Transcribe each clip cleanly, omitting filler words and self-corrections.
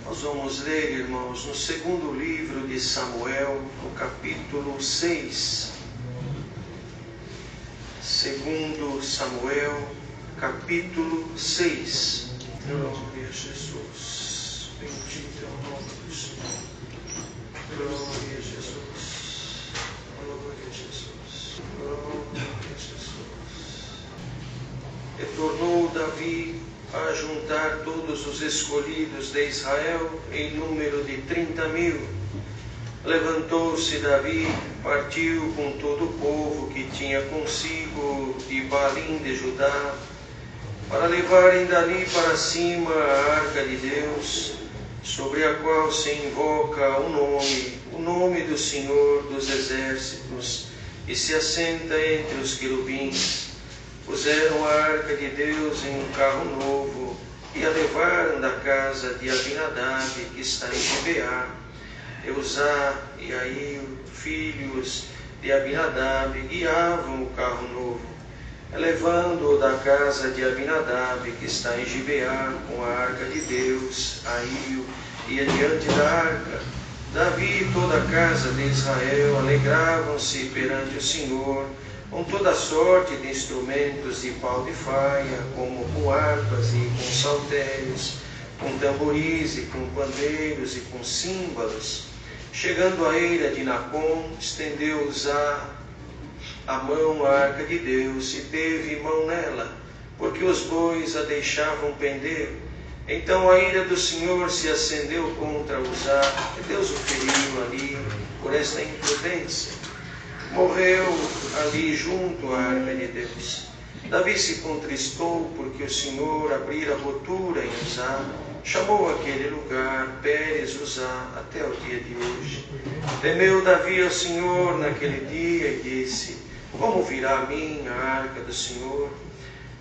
Nós vamos ler, irmãos, no segundo livro de Samuel, no capítulo 6. Segundo Samuel, capítulo 6. Glória a Jesus. Bendito é o nome do Senhor. Glória a Jesus. Glória a Jesus. Glória a Jesus. Retornou Davi a juntar todos os escolhidos de Israel em número de 30.000. Levantou-se Davi, partiu com todo o povo que tinha consigo de Balim de Judá, para levarem dali para cima a arca de Deus, sobre a qual se invoca o nome do Senhor dos Exércitos, e se assenta entre os querubins. Puseram a arca de Deus em um carro novo e a levaram da casa de Abinadab, que está em Gibeá. Eusá e Aio, filhos de Abinadab, guiavam o carro novo, levando-o da casa de Abinadab, que está em Gibeá, com a arca de Deus. Aio ia diante da arca. Davi e toda a casa de Israel alegravam-se perante o Senhor, com toda sorte de instrumentos de pau de faia, como com harpas e com saltérios, com tamboris e com pandeiros e com símbolos. Chegando à eira de Nacon, estendeu Uzá a mão à arca de Deus e teve mão nela, porque os bois a deixavam pender. Então a ira do Senhor se acendeu contra Uzá, e Deus o feriu ali por esta imprudência. Morreu ali junto à arca de Deus. Davi se contristou porque o Senhor abrira rotura em Uzá. Chamou aquele lugar Pérez Uzá até o dia de hoje. Temeu Davi ao Senhor naquele dia e disse: como virá a mim a arca do Senhor?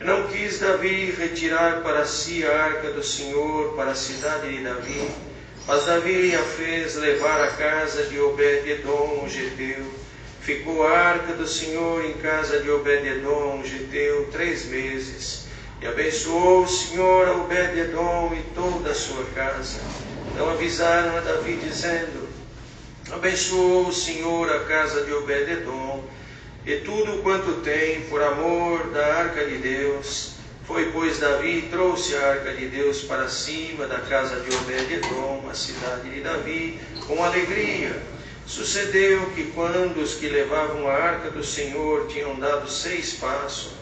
Não quis Davi retirar para si a arca do Senhor para a cidade de Davi, mas Davi a fez levar à casa de Obed-edom, o geteu. Ficou a arca do Senhor em casa de Obed-edom, geteu, 3 meses. E abençoou o Senhor a Obed-edom e toda a sua casa. Então avisaram a Davi, dizendo: abençoou o Senhor a casa de Obed-edom e tudo quanto tem, por amor da arca de Deus. Foi, pois, Davi e trouxe a arca de Deus para cima da casa de Obed-edom, a cidade de Davi, com alegria. Sucedeu que quando os que levavam a arca do Senhor tinham dado 6 passos,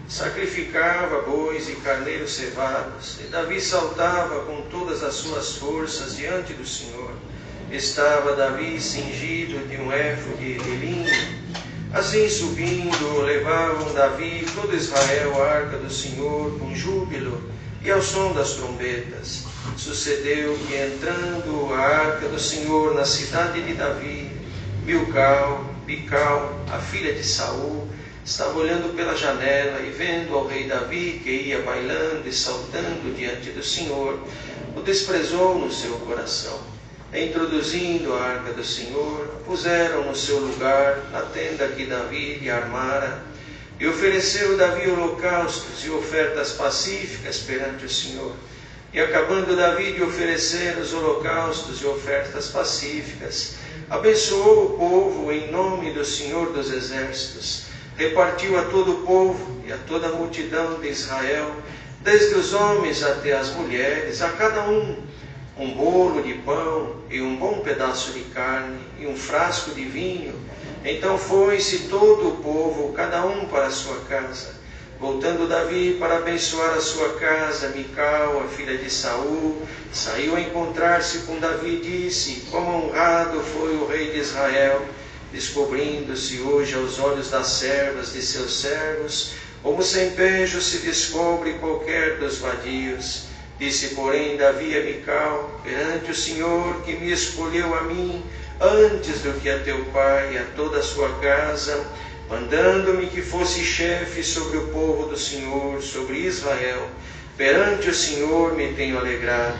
sacrificava bois e carneiros cevados, e Davi saltava com todas as suas forças diante do Senhor. Estava Davi cingido de um éfode de linho. Assim subindo, levavam Davi e todo Israel a arca do Senhor com júbilo e ao som das trombetas. Sucedeu que, entrando a arca do Senhor na cidade de Davi, Mical, a filha de Saul, estava olhando pela janela e vendo ao rei Davi, que ia bailando e saltando diante do Senhor, o desprezou no seu coração. Introduzindo a arca do Senhor, a puseram no seu lugar, na tenda que Davi lhe armara, e ofereceu Davi holocaustos e ofertas pacíficas perante o Senhor. E acabando Davi de oferecer os holocaustos e ofertas pacíficas, abençoou o povo em nome do Senhor dos Exércitos. Repartiu a todo o povo e a toda a multidão de Israel, desde os homens até as mulheres, a cada um bolo de pão e um bom pedaço de carne e um frasco de vinho. Então foi-se todo o povo, cada um para a sua casa. Voltando Davi para abençoar a sua casa, Mical, a filha de Saul, saiu a encontrar-se com Davi e disse: quão honrado foi o rei de Israel, descobrindo-se hoje aos olhos das servas de seus servos, como sem pejo se descobre qualquer dos vadios. Disse, porém, Davi a Mical: perante o Senhor, que me escolheu a mim, antes do que a teu pai e a toda a sua casa, mandando-me que fosse chefe sobre o povo do Senhor, sobre Israel, perante o Senhor me tenho alegrado.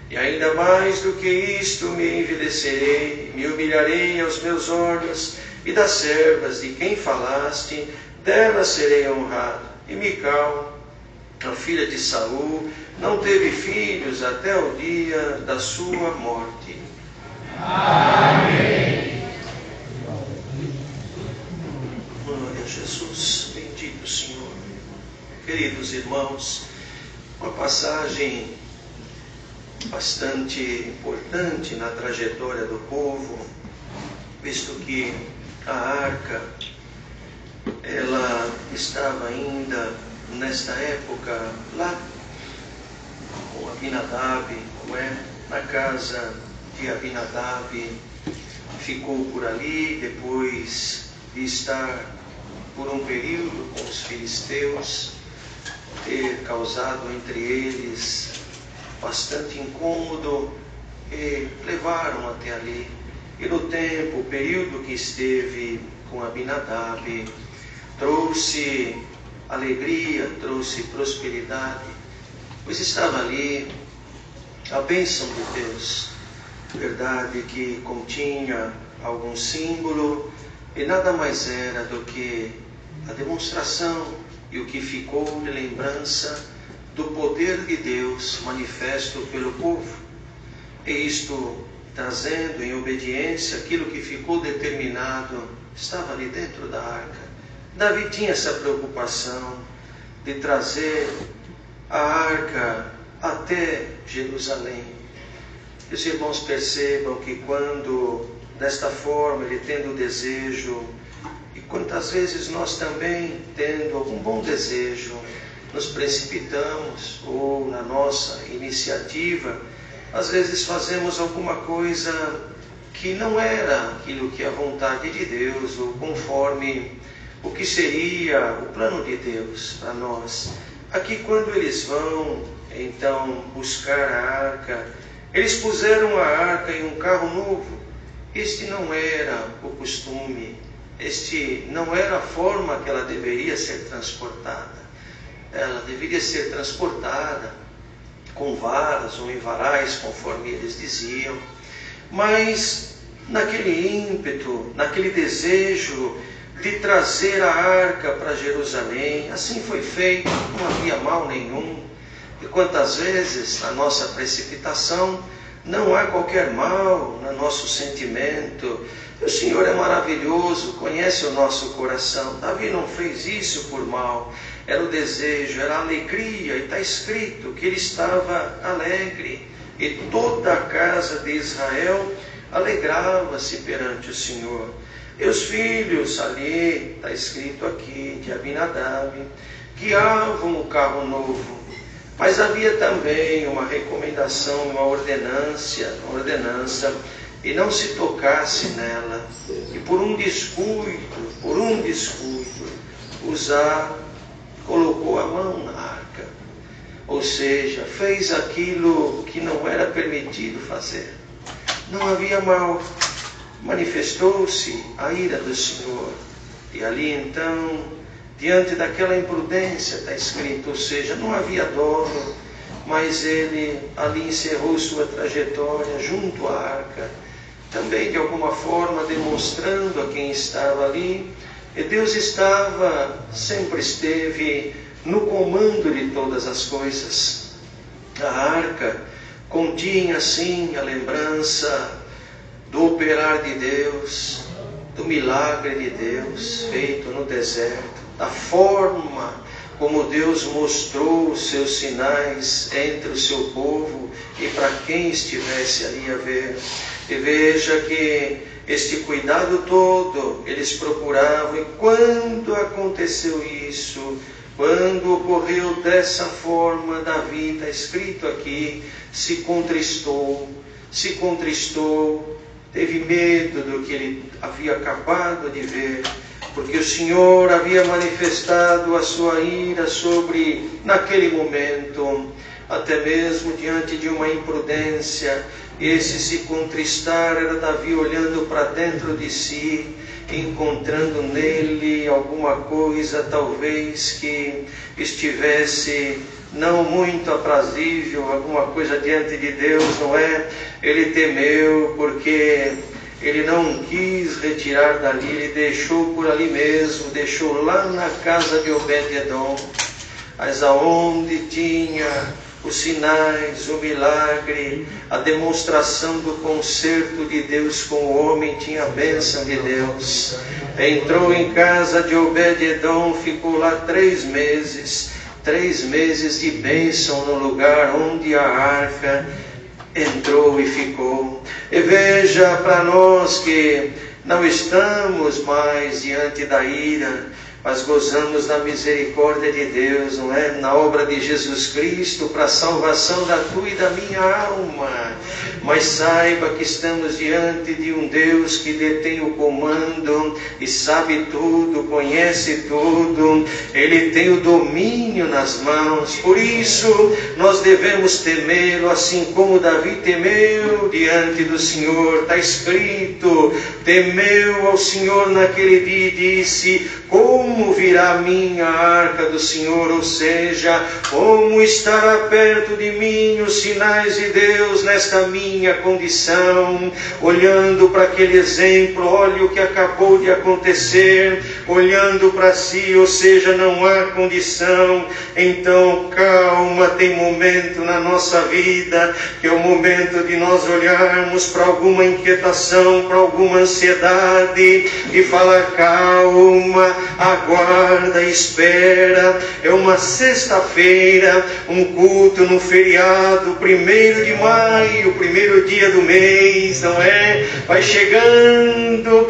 E ainda mais do que isto me envilecerei, me humilharei aos meus olhos, e das servas de quem falaste, delas serei honrado. E Mical a filha de Saul, não teve filhos até o dia da sua morte. Amém. Glória a Jesus, bendito Senhor. Queridos irmãos, uma passagem bastante importante na trajetória do povo, visto que a arca, ela estava ainda nesta época lá com Abinadab, não é? Na casa de Abinadab, ficou por ali, depois de estar por um período com os filisteus, ter causado entre eles bastante incômodo, e levaram até ali. E no tempo, o período que esteve com Abinadab, trouxe alegria, trouxe prosperidade, pois estava ali a bênção de Deus, verdade que continha algum símbolo, e nada mais era do que a demonstração e o que ficou de lembrança do poder de Deus manifesto pelo povo, e isto trazendo em obediência aquilo que ficou determinado, estava ali dentro da arca. Davi tinha essa preocupação de trazer a arca até Jerusalém. E os irmãos percebam que quando, desta forma, ele tendo o desejo, e quantas vezes nós também, tendo algum bom desejo, nos precipitamos, ou na nossa iniciativa, às vezes fazemos alguma coisa que não era aquilo que é a vontade de Deus, ou conforme o que seria o plano de Deus para nós. Aqui, quando eles vão, então, buscar a arca, eles puseram a arca em um carro novo. Este não era o costume, este não era a forma que ela deveria ser transportada. Ela deveria ser transportada com varas ou em varais, conforme eles diziam. Mas, naquele ímpeto, naquele desejo de trazer a arca para Jerusalém, assim foi feito, não havia mal nenhum. E quantas vezes, na nossa precipitação, não há qualquer mal no nosso sentimento. O Senhor é maravilhoso, conhece o nosso coração. Davi não fez isso por mal, era o desejo, era a alegria, e está escrito que ele estava alegre, e toda a casa de Israel alegrava-se perante o Senhor. E os filhos ali, está escrito aqui, de Abinadab, guiavam o carro novo. Mas havia também uma recomendação, uma ordenança, e não se tocasse nela. E por um descuido, Uzá colocou a mão na arca. Ou seja, fez aquilo que não era permitido fazer. Não havia mal. Manifestou-se a ira do Senhor. E ali então, diante daquela imprudência, está escrito, ou seja, não havia dolo, mas ele ali encerrou sua trajetória junto à arca, também de alguma forma demonstrando a quem estava ali, e Deus sempre esteve no comando de todas as coisas. A arca continha sim a lembrança do operar de Deus, do milagre de Deus feito no deserto, da forma como Deus mostrou os seus sinais entre o seu povo e para quem estivesse ali a ver. E veja que este cuidado todo eles procuravam, e quando aconteceu isso, quando ocorreu dessa forma, Davi, está escrito aqui, se contristou, teve medo do que ele havia acabado de ver, porque o Senhor havia manifestado a sua ira sobre, naquele momento, até mesmo diante de uma imprudência. Esse se contristar era Davi olhando para dentro de si, encontrando nele alguma coisa talvez que estivesse não muito aprazível, alguma coisa diante de Deus, não é? Ele temeu, porque ele não quis retirar dali, ele deixou por ali mesmo, deixou lá na casa de Obed-edom. mas aonde tinha os sinais, o milagre, a demonstração do concerto de Deus com o homem, tinha a bênção de Deus. Entrou em casa de Obed-edom, ficou lá 3 meses. 3 meses de bênção no lugar onde a arca entrou e ficou. E veja, para nós que não estamos mais diante da ira, mas gozamos da misericórdia de Deus, não é? Na obra de Jesus Cristo, para a salvação da tua e da minha alma. Mas saiba que estamos diante de um Deus que detém o comando e sabe tudo, conhece tudo. Ele tem o domínio nas mãos. Por isso, nós devemos temê-lo, assim como Davi temeu diante do Senhor. Está escrito, temeu ao Senhor naquele dia e disse, como virá a minha arca do Senhor? Ou seja, como estará perto de mim os sinais de Deus nesta minha condição? Olhando para aquele exemplo, olha o que acabou de acontecer, olhando para si, ou seja, não há condição. Então calma, tem momento na nossa vida, que é o momento de nós olharmos para alguma inquietação, para alguma ansiedade, e falar, calma, aguarda, espera. É uma sexta-feira, um culto no feriado, 1º de maio, primeiro dia do mês, não é? Vai chegando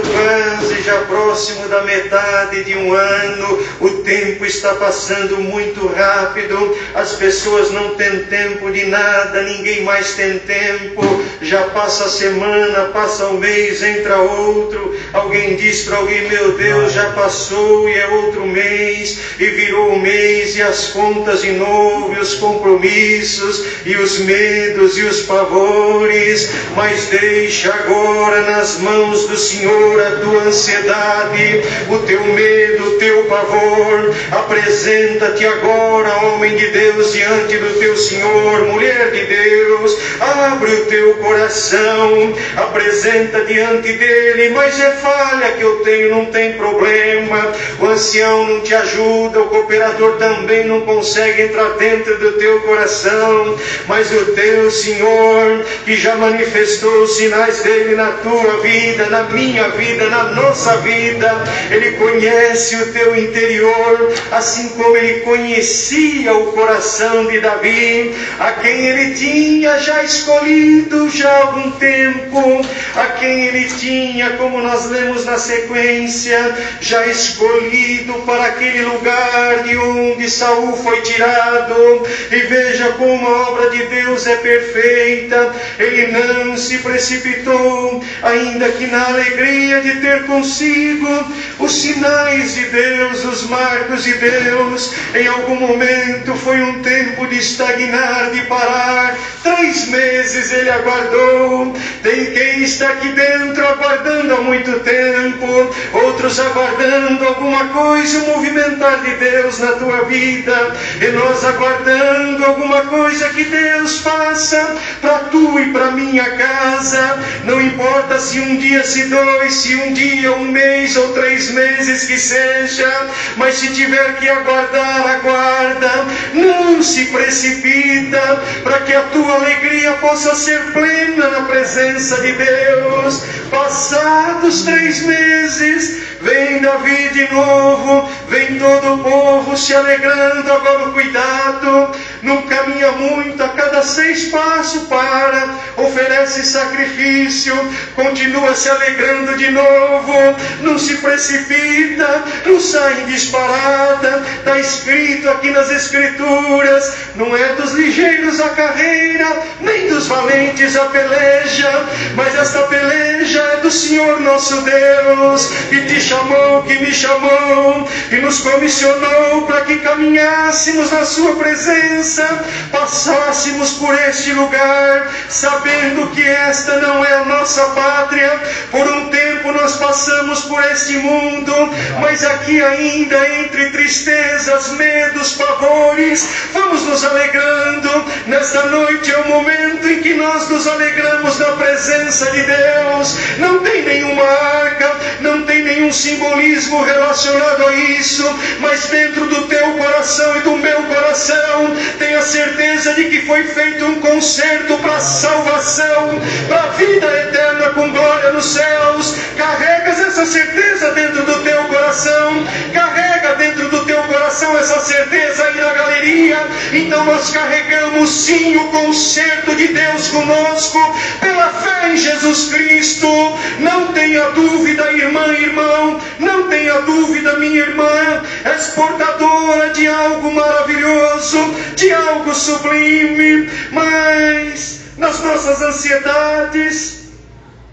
quase já próximo da metade de um ano. O tempo está passando muito rápido, as pessoas não têm tempo de nada, ninguém mais tem tempo. Já passa a semana, passa um mês, entra outro. Alguém diz para alguém, meu Deus, já passou e é outro mês, e virou um mês, e as contas de novo, e os compromissos, e os medos, e os pavores. Mas deixa agora nas mãos do Senhor a tua ansiedade, o teu medo, o teu pavor. Apresenta-te agora, homem de Deus, diante do teu Senhor, mulher de Deus. Abre o teu coração, apresenta diante dele. Mas é falha que eu tenho, não tem problema. O ancião não te ajuda, o cooperador também não consegue entrar dentro do teu coração. Mas o teu Senhor, que já manifestou os sinais dele na tua vida, na minha vida, na nossa vida, ele conhece o teu interior, assim como ele conhecia o coração de Davi, a quem ele tinha já escolhido já há algum tempo, a quem ele tinha, como nós lemos na sequência, já escolhido para aquele lugar de onde Saul foi tirado. E veja como a obra de Deus é perfeita. Ele não se precipitou, ainda que na alegria de ter consigo os sinais de Deus, os marcos de Deus. Em algum momento foi um tempo de estagnar, de parar. 3 meses ele aguardou. Tem quem está aqui dentro aguardando há muito tempo, outros aguardando alguma coisa, o movimentar de Deus na tua vida, e nós aguardando alguma coisa que Deus faça para tu e para minha casa. Não importa se um dia, se 2, se um dia, 1 mês ou 3 meses que seja, mas se tiver que aguardar, aguarda. Não se precipita, para que a tua alegria possa ser plena na presença de Deus. Passados 3 meses, vem Davi de novo, vem todo o povo se alegrando. Agora o cuidado, não caminha muito, a cada 6 passos para, oferece sacrifício, continua se alegrando de novo. Não se precipita, não sai em disparada. Está escrito aqui nas Escrituras, não é dos ligeiros a carreira, nem dos valentes a peleja, mas esta peleja é do Senhor nosso Deus, que te chamou, que me chamou, e nos comissionou para que caminhássemos na sua presença, passássemos por este lugar, sabendo que esta não é a nossa pátria. Por um tempo nós passamos por este mundo, mas aqui ainda, entre tristezas, medos, pavores, vamos nos alegrando. Nesta noite é o momento em que nós nos alegramos na presença presença de Deus. Não tem nenhuma marca, não tem nenhum simbolismo relacionado a isso, mas dentro do teu coração e do meu coração, tenha certeza de que foi feito um concerto para a salvação, para a vida eterna com glória nos céus. Carregas essa certeza dentro do teu coração, carrega dentro do teu coração essa certeza aí na galeria. Então nós carregamos sim o concerto de Deus conosco, pela fé em Jesus Cristo. Não tenha dúvida, irmã, irmão, não tenha dúvida, minha irmã, és portadora de algo maravilhoso, de algo sublime. Mas nas nossas ansiedades,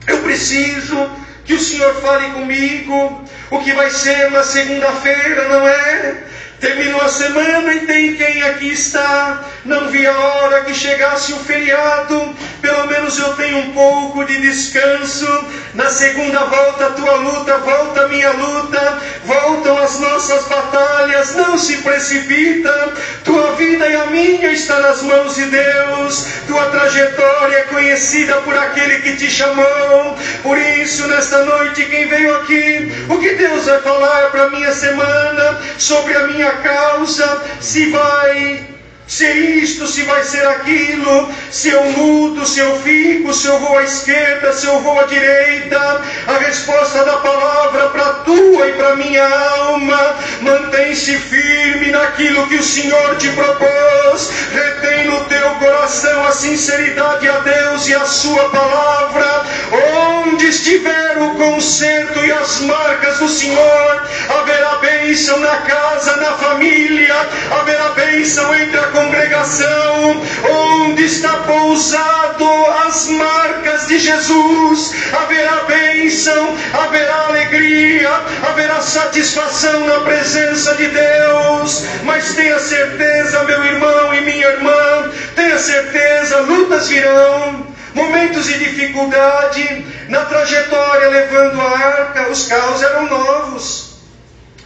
eu preciso que o Senhor fale comigo o que vai ser na segunda-feira, não é? Terminou a semana e tem quem aqui está? Não vi a hora que chegasse o feriado. Pelo menos eu tenho um pouco de descanso. Na segunda volta a tua luta, volta a minha luta, voltam as nossas batalhas. Não se precipita. Tua vida e a minha está nas mãos de Deus. Tua trajetória é conhecida por aquele que te chamou. Por isso, nesta noite, quem veio aqui, o que Deus vai falar para a minha semana, sobre a minha causa, se vai ser isto, se vai ser aquilo, se eu mudo, se eu fico, se eu vou à esquerda, se eu vou à direita. A resposta da palavra para a tua e para a minha alma: mantém-se firme naquilo que o Senhor te propôs, retém no teu coração a sinceridade a Deus e a sua palavra. Onde estiver o conserto e as marcas do Senhor, haverá bênção na casa, na família, haverá bênção entre a congregação. Onde está pousado as marcas de Jesus, haverá bênção, haverá alegria, haverá satisfação na presença de Deus. Mas tenha certeza, meu irmão e minha irmã, tenha certeza, lutas virão, momentos de dificuldade. Na trajetória levando a arca, os carros eram novos,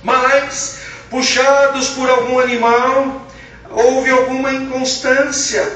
mas puxados por algum animal, houve alguma inconstância,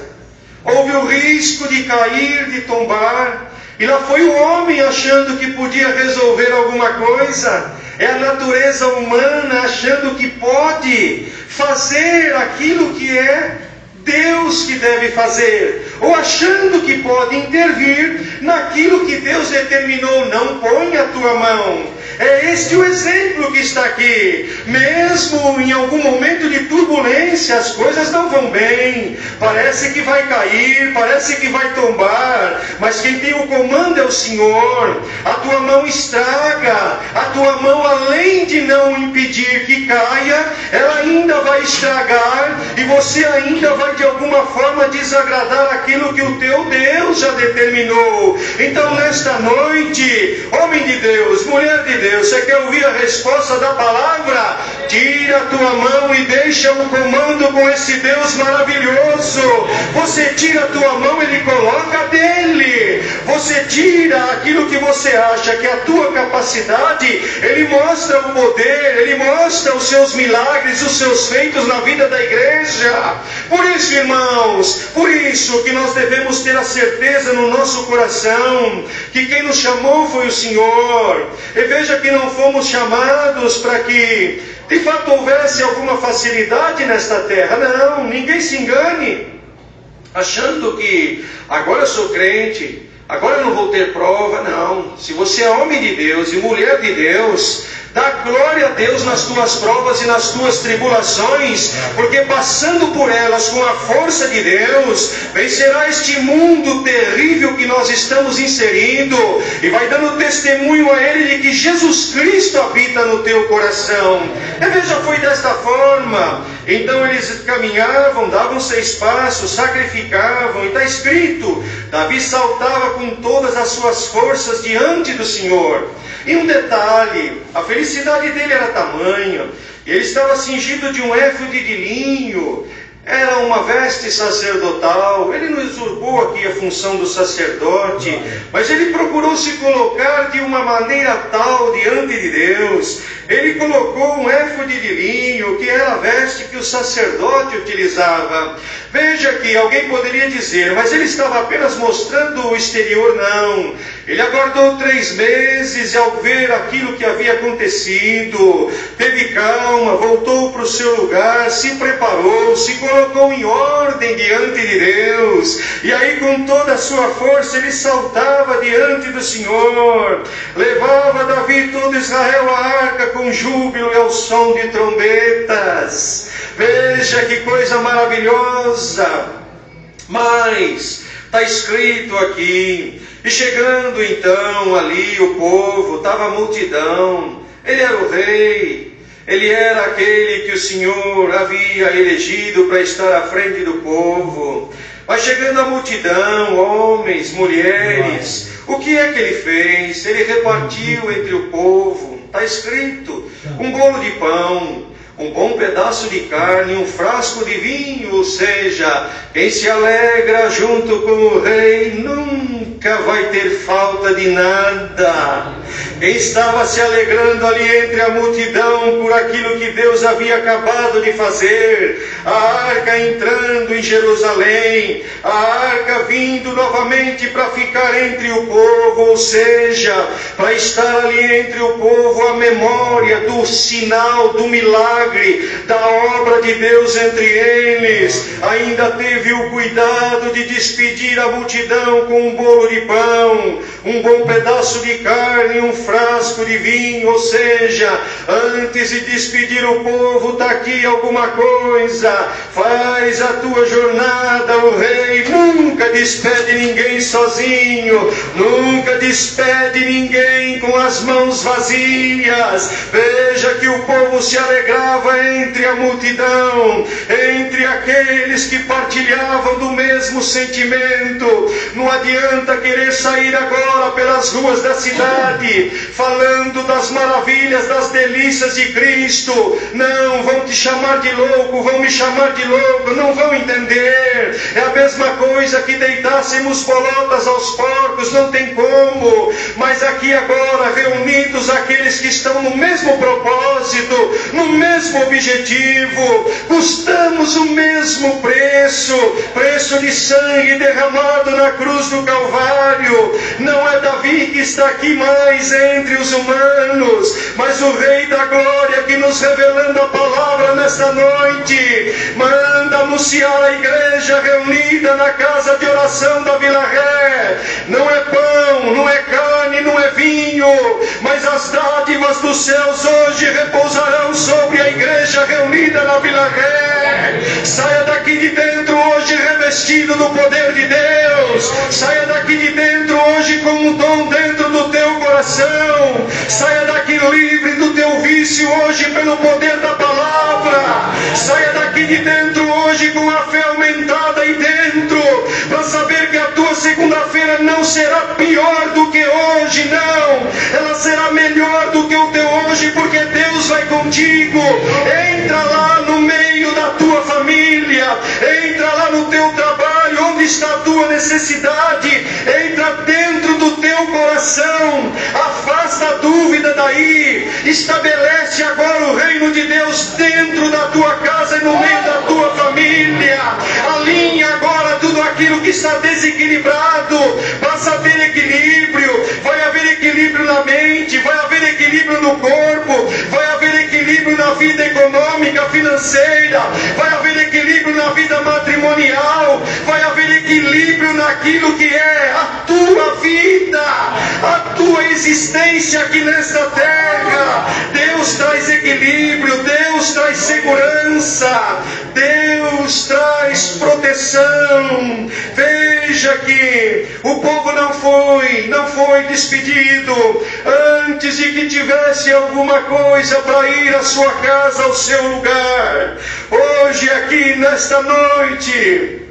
houve o risco de cair, de tombar. E lá foi o homem achando que podia resolver alguma coisa. É a natureza humana achando que pode fazer aquilo que é Deus que deve fazer, ou achando que pode intervir naquilo que Deus determinou. Não põe a tua mão. É este o exemplo que está aqui. Mesmo em algum momento de turbulência, as coisas não vão bem, parece que vai cair, parece que vai tombar, mas quem tem o comando é o Senhor. A tua mão estraga, a tua mão, além de não impedir que caia, ela ainda vai estragar, e você ainda vai de alguma forma desagradar aquilo que o teu Deus já determinou. Então nesta noite, homem de Deus, mulher de Deus, você quer ouvir a resposta da palavra? Tira a tua mão e deixa o comando com esse Deus maravilhoso. Você tira a tua mão, Ele coloca dele. Você tira aquilo que você acha que é a tua capacidade, Ele mostra o poder, Ele mostra os seus milagres, os seus feitos na vida da igreja. Por isso, irmãos, por isso que nós devemos ter a certeza no nosso coração que quem nos chamou foi o Senhor. E veja que não fomos chamados para que de fato houvesse alguma facilidade nesta terra. Não, ninguém se engane achando que agora eu sou crente, agora eu não vou ter prova. Não, se você é homem de Deus e mulher de Deus, dá glória a Deus nas tuas provas e nas tuas tribulações, porque passando por elas com a força de Deus, vencerá este mundo terrível que nós estamos inserindo, e vai dando testemunho a Ele de que Jesus Cristo habita no teu coração. E veja, foi desta forma. Então eles caminhavam, davam 6 passos, sacrificavam, e está escrito, Davi saltava com todas as suas forças diante do Senhor. E um detalhe, a felicidade dele era tamanha, ele estava cingido de um éfode de linho, era uma veste sacerdotal. Ele não usurpou aqui a função do sacerdote, mas ele procurou se colocar de uma maneira tal diante de Deus. Ele colocou um éfode de linho, que era a veste que o sacerdote utilizava. Veja que alguém poderia dizer, mas ele estava apenas mostrando o exterior. Não, ele aguardou 3 meses e ao ver aquilo que havia acontecido, teve calma, voltou para o seu lugar, se preparou, se colocou em ordem diante de Deus, e aí com toda a sua força ele saltava diante do Senhor. Levava Davi todo Israel à arca com júbilo e ao som de trombetas. Veja que coisa maravilhosa. Mas está escrito aqui, e chegando então ali o povo, estava a multidão. Ele era o rei, ele era aquele que o Senhor havia elegido para estar à frente do povo. Mas chegando a multidão, homens, mulheres, o que é que ele fez? Ele repartiu entre o povo, está escrito, um bolo de pão, um bom pedaço de carne, um frasco de vinho. Ou seja, quem se alegra junto com o rei nunca vai ter falta de nada. Quem estava se alegrando ali entre a multidão por aquilo que Deus havia acabado de fazer, a arca entrando em Jerusalém, a arca vindo novamente para ficar entre o povo, ou seja, para estar ali entre o povo a memória do sinal, do milagre, da obra de Deus entre eles. Ainda teve o cuidado de despedir a multidão com um bolo de pão, um bom pedaço de carne, um frasco de vinho. Ou seja, antes de despedir o povo, está aqui alguma coisa. Faz a tua jornada, o rei nunca despede ninguém sozinho, nunca despede ninguém com as mãos vazias. Veja que o povo se alegrava entre a multidão, entre aqueles que partilhavam do mesmo sentimento. Não adianta querer sair agora pelas ruas da cidade falando das maravilhas, das delícias de Cristo. Não, vão te chamar de louco, vão me chamar de louco, não vão entender. É a mesma coisa que deitássemos bolotas aos porcos, não tem como. Mas aqui agora, reunidos aqueles que estão no mesmo propósito, no mesmo objetivo, custamos o mesmo preço de sangue derramado na cruz do Calvário. Não é Davi que está aqui mais entre os humanos, mas o Rei da Glória que nos revelando a palavra nesta noite, manda anunciar a igreja reunida na casa de oração da Vila Ré. Não é pão, não é carne, não é vinho, mas as dádivas dos céus hoje repousarão sobre a igreja reunida na Vila Ré. Saia daqui de dentro hoje revestido do poder de Deus. Saia daqui de dentro hoje com um dom dentro do teu coração. Saia daqui livre do teu vício hoje pelo poder da palavra. Saia daqui de dentro hoje com a fé aumentada aí dentro, para saber que a tua segunda-feira não será pior do que hoje, não. Ela será melhor do que o teu hoje, porque Deus vai contigo. Entra lá no meio da tua família, entra lá no teu trabalho, onde está a tua necessidade, entra dentro do teu coração, afasta a dúvida daí, estabelece agora o reino de Deus dentro da tua casa e no meio da tua família. Alinha agora tudo aquilo que está desequilibrado, passa a haver equilíbrio. Vai haver equilíbrio na mente, vai haver equilíbrio no corpo, vai haver equilíbrio na vida econômica, financeira, vai haver equilíbrio na vida matrimonial, vai haver equilíbrio naquilo que é a tua vida, a tua existência aqui nesta terra. Deus traz equilíbrio, Deus traz segurança, Deus traz proteção. Veja que o povo não foi despedido antes de que tivesse alguma coisa para ir à sua casa, ao seu lugar. Hoje aqui nesta noite,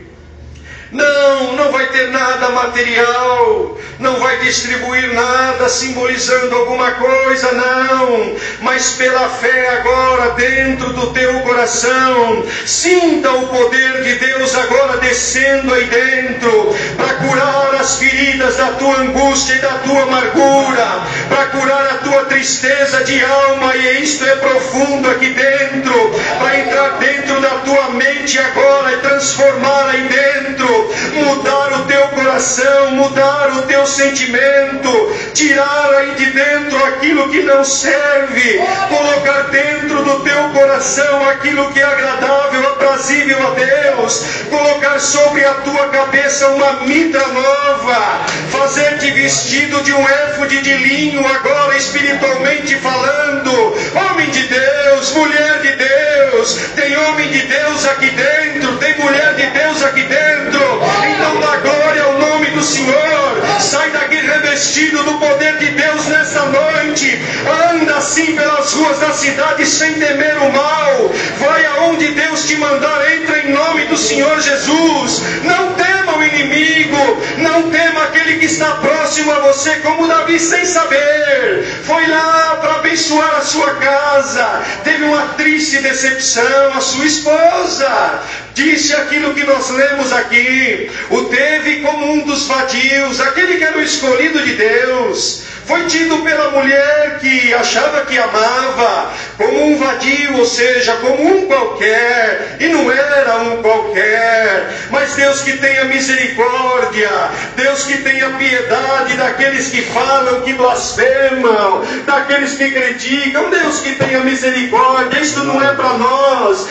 Não vai ter nada material, não vai distribuir nada simbolizando alguma coisa, não. Mas pela fé agora dentro do teu coração, sinta o poder de Deus agora descendo aí dentro, para curar as feridas da tua angústia e da tua amargura, para curar a tua tristeza de alma, e isto é profundo aqui dentro, para entrar dentro da tua mente agora e transformar aí dentro, mudar o teu coração, mudar o teu sentimento, tirar aí de dentro aquilo que não serve, colocar dentro do teu coração aquilo que é agradável, aprazível a Deus, colocar sobre a tua cabeça uma mitra nova, fazer-te vestido de um éfode de linho agora espiritualmente falando. Homem de Deus, mulher de Deus, tem homem de Deus aqui dentro, tem mulher de Deus aqui dentro, então dá glória ao nome do Senhor, sai daqui revestido do poder de Deus nesta noite, anda assim pelas ruas da cidade sem temer o mal, vai aonde Deus te mandar, entra em nome do Senhor Jesus, não tema o inimigo, não tema aquele que está próximo a você, como Davi sem saber, foi lá para abençoar a sua casa, teve uma triste decepção, a sua esposa disse aquilo que nós lemos aqui, o teve como um dos vadios, aquele que era o escolhido de Deus, foi tido pela mulher que achava que amava como um vadio, ou seja, como um qualquer, e não era um qualquer, mas Deus que tenha misericórdia, Deus que tenha piedade daqueles que falam, que blasfemam, daqueles que criticam, Deus que tenha misericórdia, isto não é para nós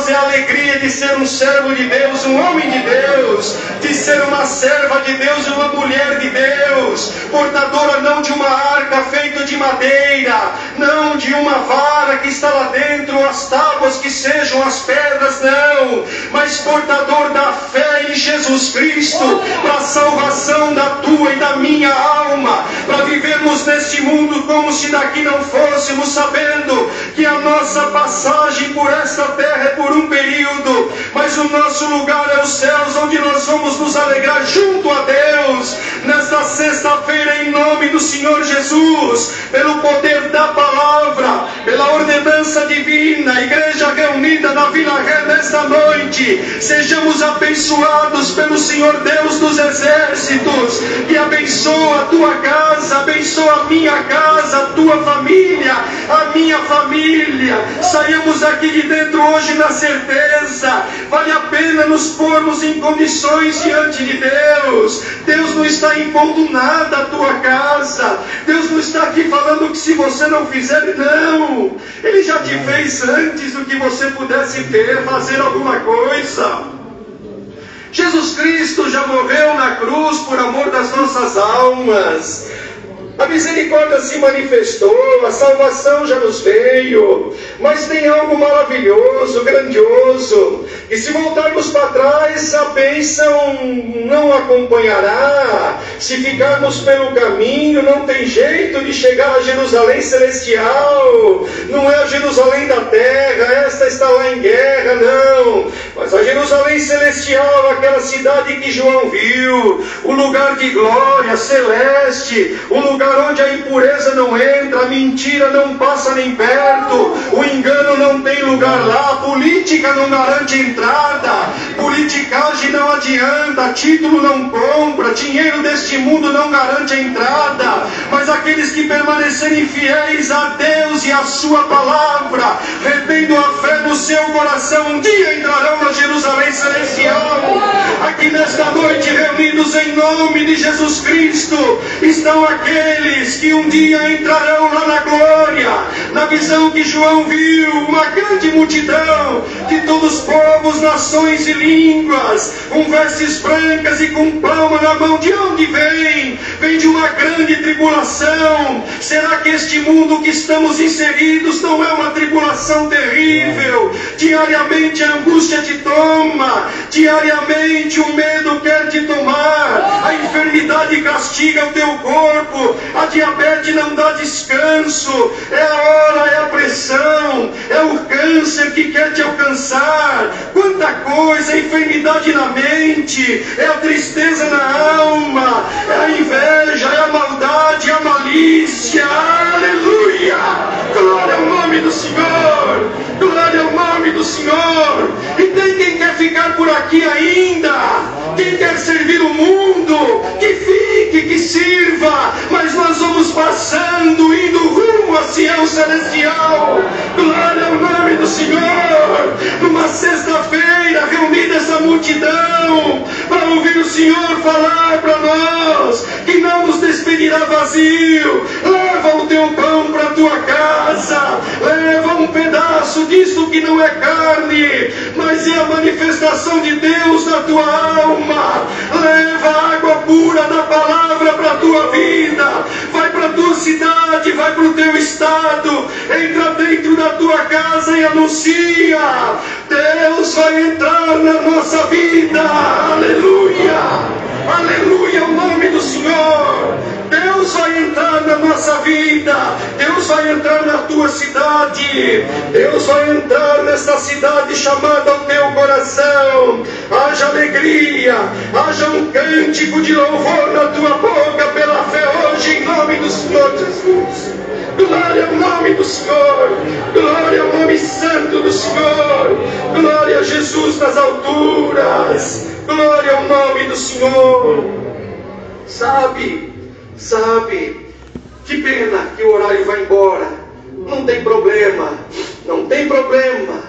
é a alegria de ser um servo de Deus, um homem de Deus, de ser uma serva de Deus, uma mulher de Deus, portadora não de uma arca feita de madeira, não de uma vara que está lá dentro, as tábuas que sejam as pedras, não, mas portador da fé em Jesus Cristo, para a salvação da tua e da minha alma, para vivermos neste mundo como se daqui não fôssemos, sabendo que a nossa passagem por esta terra é por um período, mas o nosso lugar é os céus, onde nós vamos nos alegrar junto a Deus, nesta sexta-feira, em nome do Senhor Jesus, pelo poder da palavra, pela ordenança divina, igreja reunida na Vila Ré nesta noite, sejamos abençoados pelo Senhor Deus dos exércitos, que abençoa a tua casa, abençoa a minha casa, a tua família, a minha família, saiamos aqui de dentro hoje na certeza, vale a pena nos pormos em condições diante de Deus, Deus não está impondo nada à tua casa, Deus não está aqui falando que se você não fizer, não, Ele já te fez antes do que você pudesse fazer alguma coisa. Jesus Cristo já morreu na cruz por amor das nossas almas, a misericórdia se manifestou, a salvação já nos veio, mas tem algo maravilhoso, grandioso, e se voltarmos para trás, a bênção não acompanhará. Se ficarmos pelo caminho, não tem jeito de chegar a Jerusalém celestial, não é a Jerusalém da terra, esta está lá em guerra, não, mas a Jerusalém celestial, aquela cidade que João viu, o lugar de glória celeste, o lugar onde a impureza não entra, a mentira não passa nem perto, o engano não tem lugar lá, a política não garante entrada, politicagem não adianta, título não compra, dinheiro deste mundo não garante a entrada, mas aqueles que permanecerem fiéis a Deus e a sua palavra, retendo a fé no seu coração, um dia entrarão na Jerusalém celestial. Aqui nesta noite, reunidos em nome de Jesus Cristo, estão aqueles que um dia entrarão lá na glória, na visão que João viu, uma grande multidão de todos os povos, nações e línguas, com vestes brancas e com palma na mão. De onde vem? Vem de uma grande tribulação. Será que este mundo que estamos inseridos não é uma tribulação terrível? Diariamente a angústia te toma, diariamente o medo quer te tomar, a enfermidade caçoa castiga o teu corpo, a diabetes não dá descanso, é a hora, é a pressão, é o câncer que quer te alcançar, quanta coisa, a enfermidade na mente, é a tristeza na alma, é a inveja, é a maldade, é a malícia, aleluia, glória ao nome do Senhor, glória ao nome do Senhor. E tem quem quer ficar por aqui ainda, quem quer servir o mundo, que fique, que sirva, mas nós vamos passando, indo rumo a Sião Celestial, glória ao nome do Senhor. Numa sexta-feira, reunida essa multidão, para ouvir o Senhor falar para nós, que não nos despedirá vazio, leva o teu pão para a tua casa, leva um pedaço disso que não é carne, mas é a manifestação de Deus na tua alma, leva água pura da palavra para a tua vida, vai para a tua cidade, vai para o teu estado, entra dentro da tua casa e anuncia, Deus vai entrar na nossa vida, aleluia, aleluia, o nome do Senhor. Deus vai entrar na nossa vida, Deus vai entrar na tua cidade, Deus vai entrar nesta cidade chamada ao teu coração. Haja alegria, haja um cântico de louvor na tua boca pela fé hoje, em nome do Senhor Jesus. Glória ao nome do Senhor, glória ao nome santo do Senhor, glória a Jesus nas alturas, glória ao nome do Senhor. Sabe, que pena que o horário vai embora. Não tem problema, não tem problema.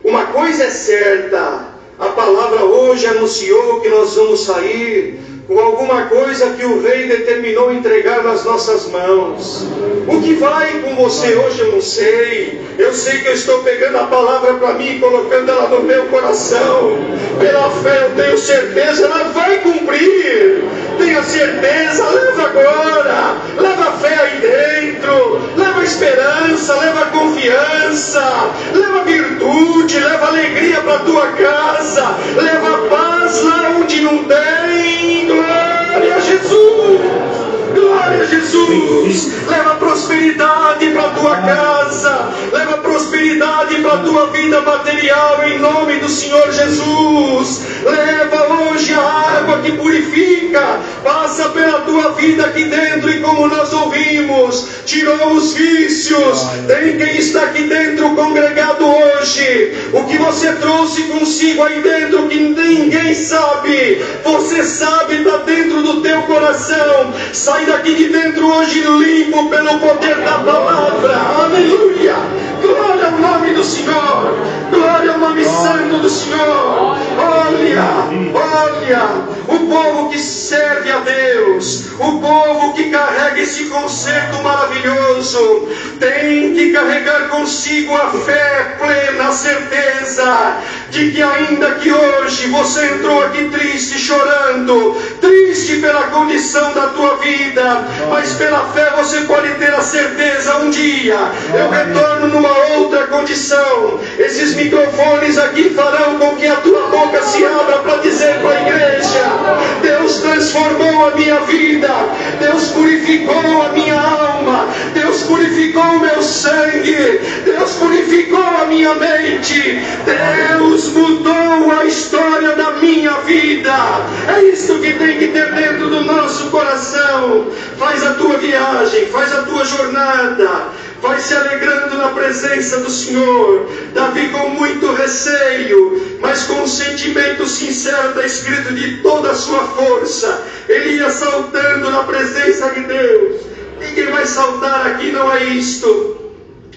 Uma coisa é certa, a palavra hoje anunciou que nós vamos sair com alguma coisa que o Rei determinou entregar nas nossas mãos. O que vai com você hoje eu não sei. Eu sei que eu estou pegando a palavra para mim e colocando ela no meu coração. Pela fé eu tenho certeza, ela vai cumprir. Tenha certeza, leva agora. Leva a fé aí dentro. Leva a esperança, leva a confiança. Leva a virtude, leva a alegria para a tua casa. Leva a paz lá onde não tem. Glória a Jesus! Glória a Jesus! Leva prosperidade para a tua casa, leva prosperidade para a tua vida material em nome do Senhor Jesus. Leva hoje a água que purifica, passa pela tua vida aqui dentro e como nós ouvimos, tirou os vícios. Tem quem está aqui dentro congregado hoje, o que você trouxe consigo aí dentro que ninguém sabe, você sabe, está dentro do teu coração. Sai daqui de dentro hoje limpo pelo poder da palavra, aleluia, glória ao nome do Senhor, glória ao nome santo do Senhor. Olha, o povo que serve a Deus, o povo que carrega esse concerto maravilhoso, tem que carregar consigo a fé plena, a certeza de que ainda que hoje você entrou aqui triste, chorando, triste pela condição da tua vida, mas pela fé você pode ter a certeza, um dia eu retorno numa outra condição. Esses microfones aqui farão com que a tua boca se abra para dizer para a igreja: Deus transformou a minha vida, Deus purificou a minha alma, Deus purificou o meu sangue, Deus purificou a minha mente, Deus mudou a história da minha vida. É isso que tem que ter dentro do nosso coração. Faz a tua viagem, faz a tua jornada, vai se alegrando na presença do Senhor. Davi com muito receio, mas com um sentimento sincero, está escrito, de toda a sua força, ele ia saltando na presença de Deus. Ninguém vai saltar aqui, não é isto,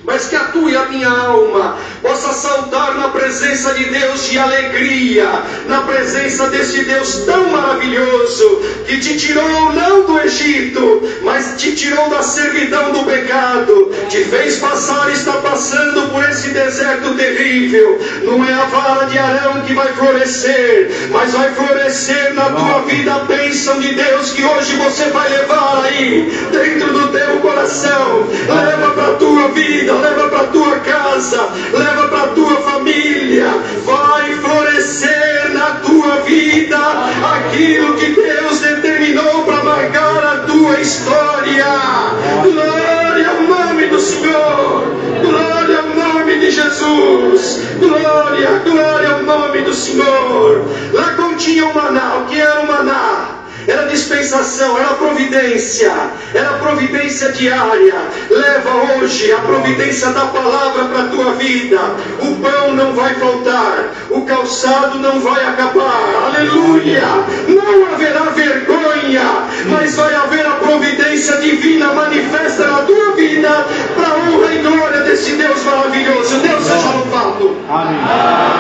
mas que a tua e a minha alma possa saltar na presença de Deus de alegria, na presença desse Deus tão maravilhoso, que te tirou não do Egito, mas te tirou da servidão do pecado, te fez passar e está passando por esse deserto terrível. Não é a vara de Arão que vai florescer, mas vai florescer na tua vida a bênção de Deus, que hoje você vai levar aí dentro do teu coração. Leva para a tua vida, leva para a tua casa, leva para a tua família. Vai florescer na tua vida aquilo que Deus determinou para marcar história. Glória ao nome do Senhor. Glória ao nome de Jesus. Glória, glória ao nome do Senhor. Lá continha o maná. O que era o maná? Era dispensação, era providência diária. Leva hoje a providência da palavra para a tua vida. O pão não vai faltar, o calçado não vai acabar, aleluia. Não haverá vergonha, mas vai haver a providência divina manifesta na tua vida, para a honra e glória desse Deus maravilhoso. Deus seja louvado. Amém.